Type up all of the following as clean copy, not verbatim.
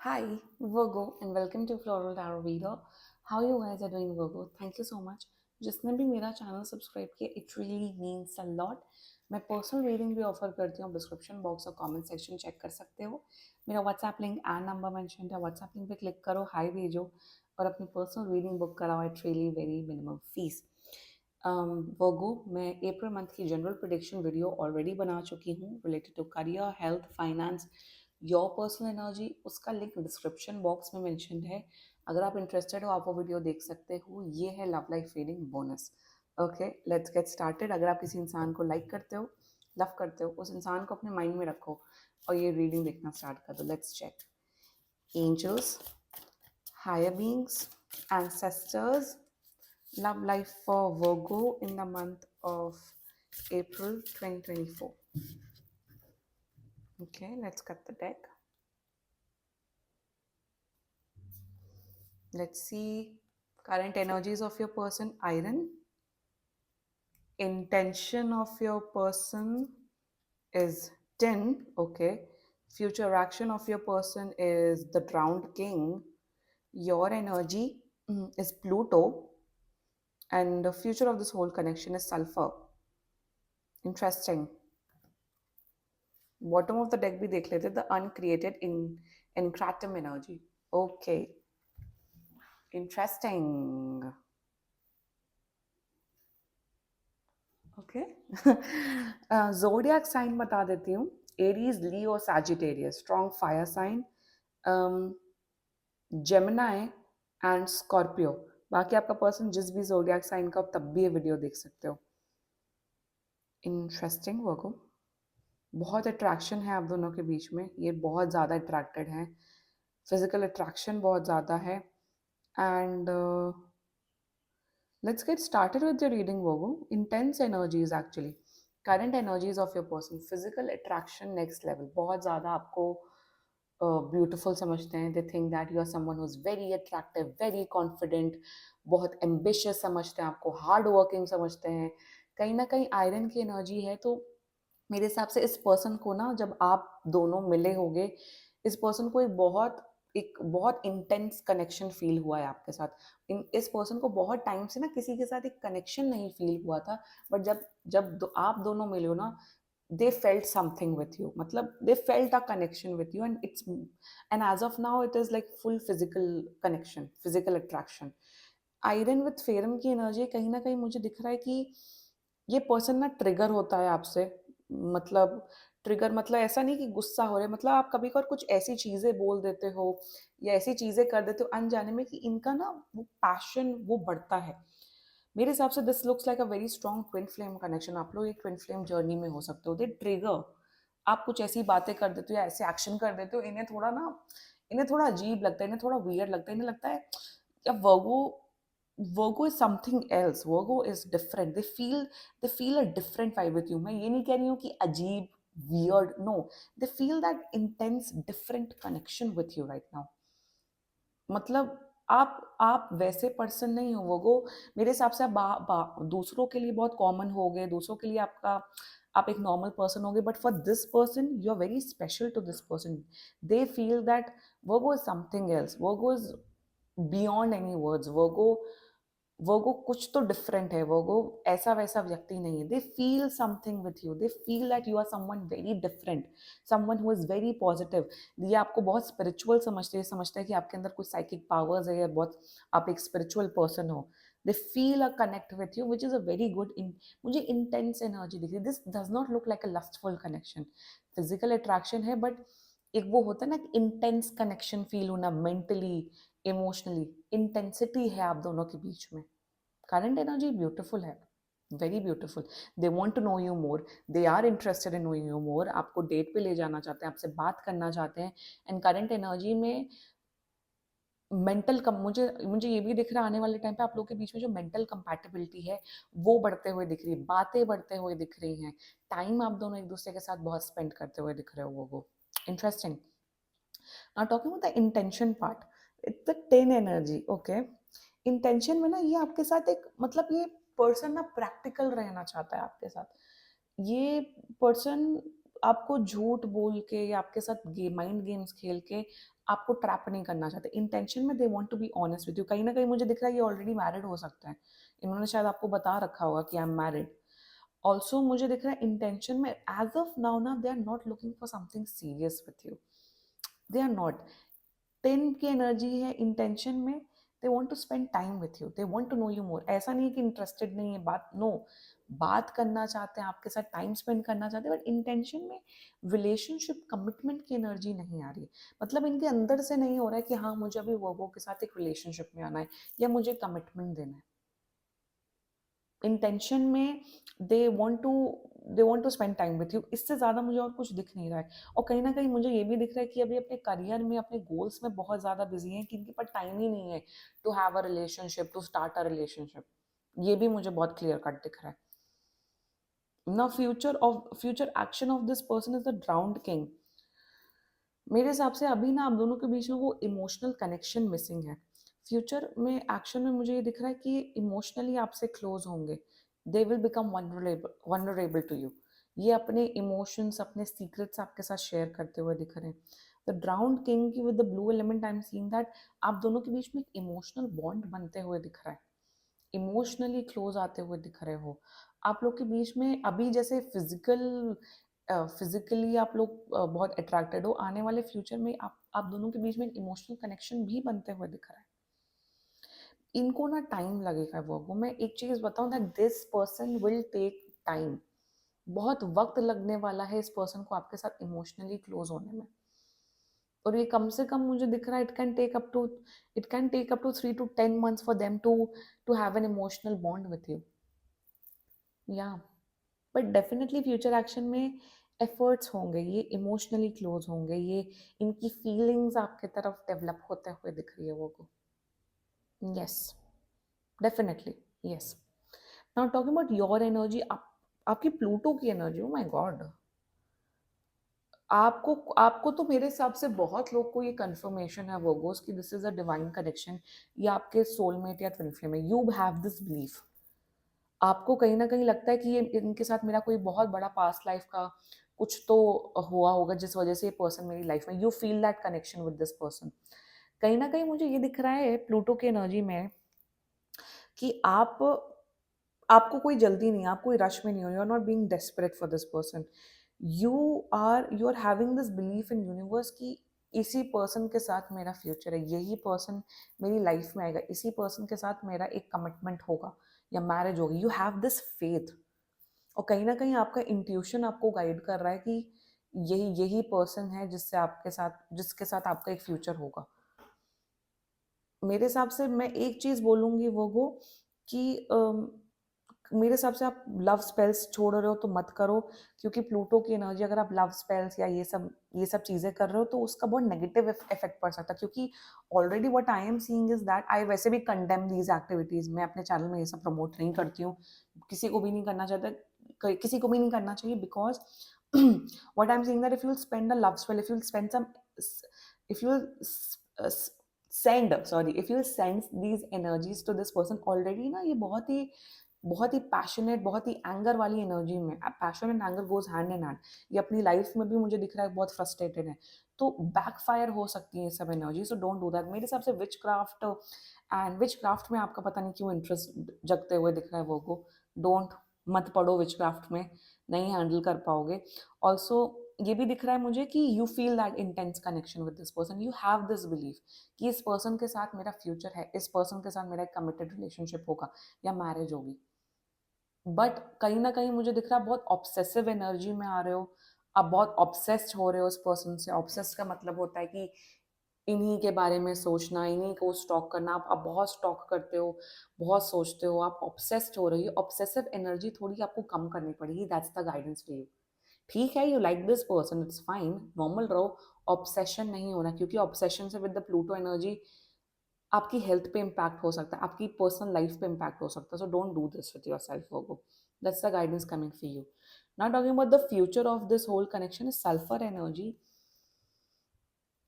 Hi, Virgo, and welcome to Floral Tarot Reader. How you guys are doing, Virgo? Thank you so much. जिसने भी मेरा channel subscribe किया, it really means a lot. मैं personal reading भी offer करती हूँ. Description box और comment section check कर सकते हो. मेरा WhatsApp link and number mention है. व्हाट्सएप लिंक पे क्लिक करो, हाई भेजो और अपनी पर्सनल रीडिंग बुक कराओ at really very minimum fees. Virgo, मैं अप्रैल मंथ की जनरल प्रिडिक्शन वीडियो ऑलरेडी बना चुकी हूँ related to career, health, finance, your personal energy. उसका लिंक डिस्क्रिप्शन बॉक्स में मेंशन है. अगर आप इंटरेस्टेड हो आप वो वीडियो देख सकते हो. ये है love life reading bonus. Okay, let's get started. अगर आप किसी इंसान को लाइक करते हो, लव करते हो, उस इंसान को अपने माइंड में रखो और ये रीडिंग देखना स्टार्ट कर दो. Let's check. Angels, higher beings, ancestors, love life for Virgo in the month of April 2024. Okay, let's cut the deck. Let's see current energies of your person. Iron. Intention of your person is 10. Okay. Future action of your person is the drowned king. Your energy is Pluto. And the future of this whole connection is sulfur. Interesting. Bottom of the deck भी देख लेते. The uncreated in एनक्राटम energy. Okay, interesting. Okay, zodiac sign बता देती हूँ. Aries, Leo, Sagittarius, strong fire sign, Gemini and Scorpio. बाकी आपका person जिस भी जोडियाक साइन का, तब भी ये वीडियो देख सकते हो. इंटरेस्टिंग वर्गो. बहुत अट्रैक्शन है आप दोनों के बीच में. ये बहुत ज़्यादा अट्रैक्टेड हैं. फिजिकल अट्रैक्शन बहुत ज़्यादा है. And let's get started with the reading, Virgo. Intense energies actually. Current energies of your person. Physical attraction next level. बहुत ज़्यादा आपको beautiful समझते हैं. They think that you are someone who's very attractive, very confident, बहुत ambitious समझते हैं आपको, hard working समझते हैं. कहीं ना कहीं आयरन की एनर्जी है. तो मेरे हिसाब से इस पर्सन को ना, जब आप दोनों मिले होगे, इस पर्सन को एक बहुत इंटेंस कनेक्शन फील हुआ है आपके साथ. इस पर्सन को बहुत टाइम से ना किसी के साथ एक कनेक्शन नहीं फील हुआ था. बट जब जब आप दोनों मिले हो ना, they felt something with you. मतलब they felt a connection with you, and as of now it is like full physical connection, physical attraction. Iron with ferrum की एनर्जी कहीं ना कहीं मुझे दिख रहा है कि ये पर्सन ना ट्रिगर होता है आपसे. मतलब ट्रिगर मतलब ऐसा नहीं कि गुस्सा हो रहे, मतलब आप कभी कभार कुछ ऐसी चीजें बोल देते हो या ऐसी चीजें कर देते हो अनजाने में कि इनका ना वो पैशन वो बढ़ता है. मेरे हिसाब से this looks like a very strong twin flame connection. आप लोग एक ट्विन फ्लेम जर्नी में हो सकते हो. दे ट्रिगर. आप कुछ ऐसी बातें कर देते हो या ऐसे एक्शन कर देते हो, इन्हें थोड़ा अजीब लगता है, इन्हें थोड़ा वियर्ड लगता है. इन्हें लगता है या Virgo is something else. Virgo is different. They feel a different vibe with you. मैं ये नहीं कह रही हूँ कि अजीब, weird. No, they feel that intense, different connection with you right now. मतलब आप वैसे पर्सन नहीं हो वो. मेरे हिसाब से आप दूसरों के लिए बहुत कॉमन हो गए. दूसरों के लिए आप एक नॉर्मल पर्सन हो गए. But for this person you are very special to this person. They feel that Virgo is something else. Virgo is beyond any words. Virgo कुछ तो डिफरेंट है. वर्गो ऐसा वैसा व्यक्ति नहीं है. They feel something with you. They feel that you are someone very different, someone who is very positive. ये आपको बहुत स्पिरिचुअल समझते हैं कि आपके अंदर कुछ साइकिक पावर्स है या बहुत आप एक स्पिरिचुअल पर्सन हो. They feel a connect with you which is a very good. मुझे इंटेंस एनर्जी दिख रही है. This does not look like a lustful connection. Physical attraction है बट एक वो होता है ना इंटेंस कनेक्शन फील होना, मेंटली, इमोशनली. इंटेंसिटी है आप दोनों के बीच में. करंट एनर्जी ब्यूटीफुल है, very beautiful. They want to know you more. They are interested in knowing you मोर. आपको डेट पे ले जाना चाहते हैं, आपसे बात करना चाहते हैं. एंड करंट एनर्जी में मेंटल कम मुझे ये भी दिख रहा है आने वाले टाइम पे आप लोगों के बीच में जो मेंटल कंपैटिबिलिटी है वो बढ़ते हुए दिख रही है. बातें बढ़ते हुए दिख रही हैं. टाइम आप दोनों एक दूसरे के साथ बहुत स्पेंड करते हुए दिख रहे हो वो. Interesting. Now talking about the intention part, it's the 10 energy. Okay, intention में ना ये आपके साथ एक मतलब ये पर्सन ना प्रैक्टिकल रहना चाहता है आपके साथ. ये पर्सन आपको झूठ बोल के या आपके साथ माइंड गेम्स खेल के आपको ट्रैप नहीं करना चाहते। इंटेंशन में they want to be honest with you. कहीं ना कहीं मुझे दिख रहा है ये ऑलरेडी मैरिड हो सकता है, इन्होंने शायद आपको बता रखा होगा कि आई एम मैरिड। ऑल्सो मुझे दिख रहा है इंटेंशन में एज ऑफ नाउ ना they are not looking for something serious with you, they are not. 10 की एनर्जी है इंटेंशन में, they want to spend time with you, they want to know you more. ऐसा नहीं है कि interested नहीं है, बात नो, बात करना चाहते हैं, आपके साथ टाइम स्पेंड करना चाहते हैं, बट इंटेंशन में रिलेशनशिप कमिटमेंट की एनर्जी नहीं आ रही। मतलब इनके अंदर से नहीं हो रहा है कि हाँ मुझे अभी वो के साथ एक रिलेशनशिप में आना है या मुझे कमिटमेंट देना है। इंटेंशन में they want to spend time with you, इससे ज़्यादा मुझे और कुछ दिख नहीं रहा है। और कहीं ना कहीं मुझे ये भी दिख रहा है कि अभी अपने करियर में अपने गोल्स में बहुत ज़्यादा बिजी हैं कि इनके पास टाइम ही नहीं है to have a relationship, to start a relationship. ये भी मुझे बहुत क्लियर कट दिख रहा है ना। Future action of this person is the ड्राउन्ड king. मेरे हिसाब से अभी ना आप दोनों के बीच में वो इमोशनल कनेक्शन मिसिंग है। फ्यूचर में एक्शन में मुझे ये दिख रहा है कि इमोशनली आपसे क्लोज होंगे, they will become vulnerable to you. ये अपने इमोशंस अपने सीक्रेट्स आपके साथ शेयर करते हुए दिख रहे हैं। द ड्राउन्ड किंग की with the blue element I am seeing that आप दोनों के बीच में एक इमोशनल बॉन्ड बनते हुए दिख रहा है, इमोशनली क्लोज आते हुए दिख रहे हो। आप लोग के बीच में अभी जैसे फिजिकली आप लोग बहुत अट्रैक्टेड हो, आने वाले फ्यूचर में आप दोनों के बीच में एक इमोशनल कनेक्शन भी बनते हुए दिख रहा है। इनको ना टाइम लगेगा वो मैं एक चीज बताऊं that this person will take time. बहुत वक्त लगने वाला है इस पर्सन को आपके साथ इमोशनली क्लोज होने में। और ये कम से कम मुझे दिख रहा है it can take up to 3 to 10 months for them to have an emotional bond with you. या बट डेफिनेटली फ्यूचर एक्शन में एफर्ट्स होंगे, ये इमोशनली क्लोज होंगे, ये इनकी फीलिंग्स आपके तरफ डेवलप होते हुए दिख रही है वो को। Yes, definitely, yes. Now talking about your energy, आपकी प्लूटो की एनर्जी, ओ माय गॉड। आपको आपको तो मेरे हिसाब से बहुत लोग को ये कंफर्मेशन है वर्गोस की this is a divine connection, ये आपके सोलमेट या ट्विन फ्लेम है। यू हैव दिस बिलीफ, आपको कहीं ना कहीं लगता है कि ये इनके साथ मेरा कोई बहुत बड़ा पास्ट लाइफ का कुछ तो हुआ होगा जिस वजह से ये पर्सन मेरी लाइफ में, you feel that connection with this person. कहीं ना कहीं मुझे ये दिख रहा है प्लूटो की एनर्जी में कि आपको कोई जल्दी नहीं है, आप कोई रश में नहीं हो, you are not being desperate for this person. You are having this belief in universe कि इसी पर्सन के साथ मेरा फ्यूचर है, यही पर्सन मेरी लाइफ में आएगा, इसी पर्सन के साथ मेरा एक कमिटमेंट होगा या मैरिज होगी। You have this faith. और कहीं ना कहीं आपका इंट्यूशन आपको गाइड कर रहा है कि यही यही पर्सन है जिसके साथ आपका एक फ्यूचर होगा। मेरे हिसाब से मैं एक चीज बोलूंगी वो कि मेरे हिसाब से आप लव स्पेल्स छोड़ रहे हो तो मत करो, क्योंकि प्लूटो की एनर्जी अगर आप लव स्पेल्स या ये सब चीजें कर रहे हो तो उसका बहुत नेगेटिव इफेक्ट पड़ सकता है। क्योंकि already what I am seeing is that I वैसे भी कंडेम दीज एक्टिविटीज, मैं अपने चैनल में ये सब प्रमोट नहीं करती हूँ, किसी को भी नहीं करना चाहता, किसी को भी नहीं करना चाहिए। Because what I'm saying that if you'll spend a love spell, if you'll if you'll send these energies to this person already ना, ये बहुत ही पैशनेट, बहुत ही एंगर वाली एनर्जी में, passion and anger goes hand in hand. ये अपनी life में भी मुझे दिख रहा है बहुत फ्रस्ट्रेटेड है, तो बैकफायर हो सकती है ये सब energy, so don't do that. मेरे हिसाब से विच क्राफ्ट में आपका पता नहीं क्यों इंटरेस्ट जगते हुए दिख रहा है वो को, डोंट, मत पढ़ो विच क्राफ्ट में, नहीं हैंडल कर पाओगे। ऑल्सो ये भी दिख रहा है मुझे कि you feel that intense connection with this person, you have this belief कि इस पर्सन के साथ मेरा फ्यूचर है, इस पर्सन के साथ मेरा एक कमिटेड रिलेशनशिप होगा या मैरिज होगी। बट कहीं ना कहीं मुझे दिख रहा है बहुत ऑब्सेसिव एनर्जी में आ रहे हो, आप बहुत ऑब्सेस्ड हो रहे हो उस पर्सन से। ऑब्सेस्ड का मतलब होता है कि इन्हीं के बारे में सोचना, इन्हीं को स्टॉक करना, आप बहुत स्टॉक करते हो, बहुत सोचते हो, आप ऑब्सेस्ड हो रही हो। ऑब्सेसिव एनर्जी थोड़ी आपको कम करनी पड़ेगी, that's the guidance for you. ठीक है, you like this person, it's fine, normal रहो, ऑब्सेशन नहीं होना, क्योंकि ऑब्सेशन से विद द प्लूटो एनर्जी आपकी हेल्थ पे इम्पैक्ट हो सकता है, आपकी पर्सनल लाइफ पे इम्पैक्ट हो सकता है। So don't do this with yourself Virgo, that's the guidance coming for you. Now talking about the future of this whole connection is sulphur energy.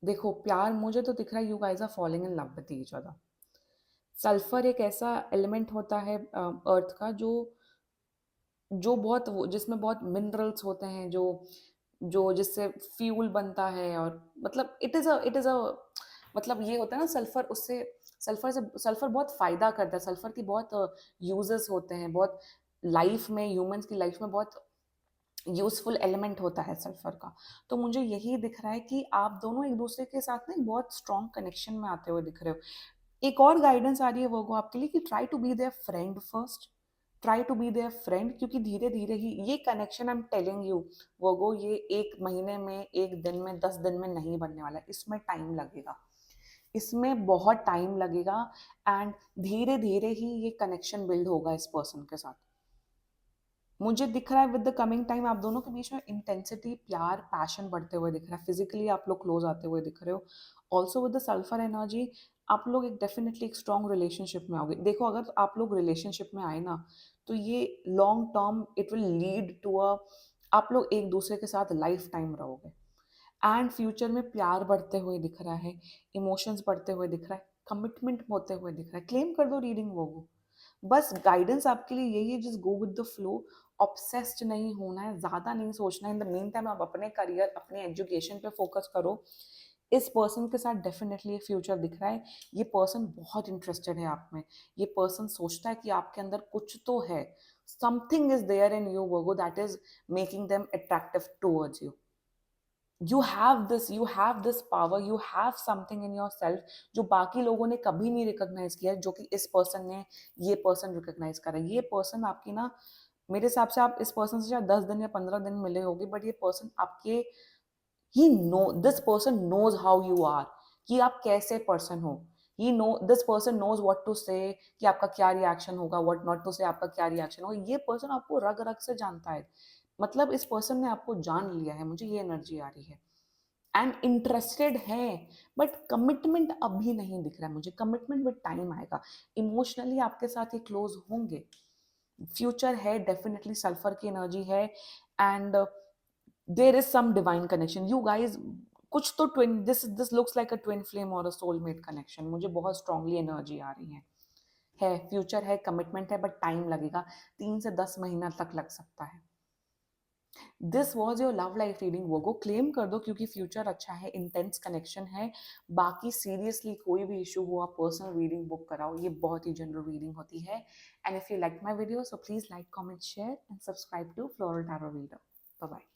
देखो प्यार, मुझे तो दिख रहा है you guys are following in love with each other. Sulphur एक ऐसा element होता है अर्थ का जो जो बहुत जिसमें बहुत मिनरल्स होते हैं, जो जो जिससे फ्यूल बनता है, और मतलब इट इज़ अ मतलब ये होता है ना, सल्फर बहुत फ़ायदा करता है, सल्फर की बहुत यूज़ेस होते हैं, बहुत लाइफ़ में, ह्यूमन्स की लाइफ़ में बहुत यूज़फुल एलिमेंट होता है सल्फर का। तो मुझे यही दिख रहा है कि आप दोनों एक-दूसरे के साथ ना एक बहुत स्ट्रॉन्ग कनेक्शन में आते हुए दिख रहे हो। एक और गाइडेंस आ रही है वर्गो आपके लिए कि try to be their friend first, try to be their friend, क्योंकि धीरे-धीरे ही ये connection, I am telling you Virgo, ये 1 महीने में, 1 दिन में, 10 दिन में नहीं बनने वाला है, इसमें टाइम लगेगा। इसमें बहुत टाइम लगेगा एंड धीरे-धीरे ही ये कनेक्शन बिल्ड होगा इस पर्सन के साथ। मुझे दिख रहा है विद द कमिंग टाइम आप दोनों के बीच में इंटेंसिटी, प्यार, पैशन बढ़ते हुए दिख रहा है। फिजिकली आप लोग क्लोज आते हुए दिख रहे हो। Also with the sulphur energy आप लोग एक डेफिनेटली एक स्ट्रॉन्ग रिलेशनशिप में आओगे। देखो, अगर आप लोग रिलेशनशिप में आए ना, तो ये long term it will lead to a, आप लोग एक दूसरे के साथ लाइफ टाइम रहोगे। एंड फ्यूचर में प्यार बढ़ते हुए दिख रहा है, इमोशंस बढ़ते हुए दिख रहा है, कमिटमेंट होते हुए दिख रहा है। क्लेम कर दो रीडिंग वो। बस गाइडेंस आपके लिए यही है, just go with the flow. Obsessed नहीं होना है, ज़्यादा नहीं सोचना है। इन द मीन टाइम आप अपने करियर, अपने एजुकेशन पे फोकस करो। इस पर्सन के साथ डेफिनेटली एक फ्यूचर दिख रहा है। ये पर्सन बहुत इंटरेस्टेड है आप में। ये पर्सन सोचता है कि आपके अंदर कुछ तो है। Something is there in you Virgo that is making them attractive towards you. You have this power, you have something in yourself जो बाकी लोगों ने कभी नहीं रिकॉग्नाइज किया है, जो कि इस पर्सन ने, ये पर्सन रिकॉग्नाइज कर रहा है। ये पर्सन आपकी ना, मेरे हिसाब से आप इस पर्सन से शायद 10 दिन या 15 दिन मिले होगे, बट ये पर्सन आपके, he know, this person knows how you are, कि आप कैसे पर्सन हो। He know, this person knows what to say, कि आपका क्या रिएक्शन होगा, व्हाट नॉट टू से, आपका क्या रिएक्शन होगा। ये पर्सन आपको रग रग से जानता है। मतलब इस पर्सन ने आपको जान लिया है, मुझे ये एनर्जी आ रही है। एंड इंटरेस्टेड है, बट कमिटमेंट अभी नहीं दिख रहा है मुझे। कमिटमेंट विद टाइम आएगा। इमोशनली आपके साथ ये क्लोज होंगे। फ्यूचर है, डेफिनेटली सल्फर की एनर्जी है। And there is some divine connection, you guys कुछ तो twin, this looks like a twin flame or a soulmate connection. मुझे बहुत स्ट्रांगली एनर्जी आ रही है फ्यूचर है, कमिटमेंट है, बट टाइम लगेगा। 3 से 10 महीना तक लग सकता है। This was your love life reading वो। क्लेम कर दो, क्योंकि फ्यूचर अच्छा है, इंटेंस कनेक्शन है। बाकी सीरियसली कोई भी इशू हुआ, पर्सनल रीडिंग बुक कराओ, ये बहुत ही जनरल रीडिंग होती है। And if you like my video, so please like, comment, share and subscribe to floral tarot reader. Bye bye.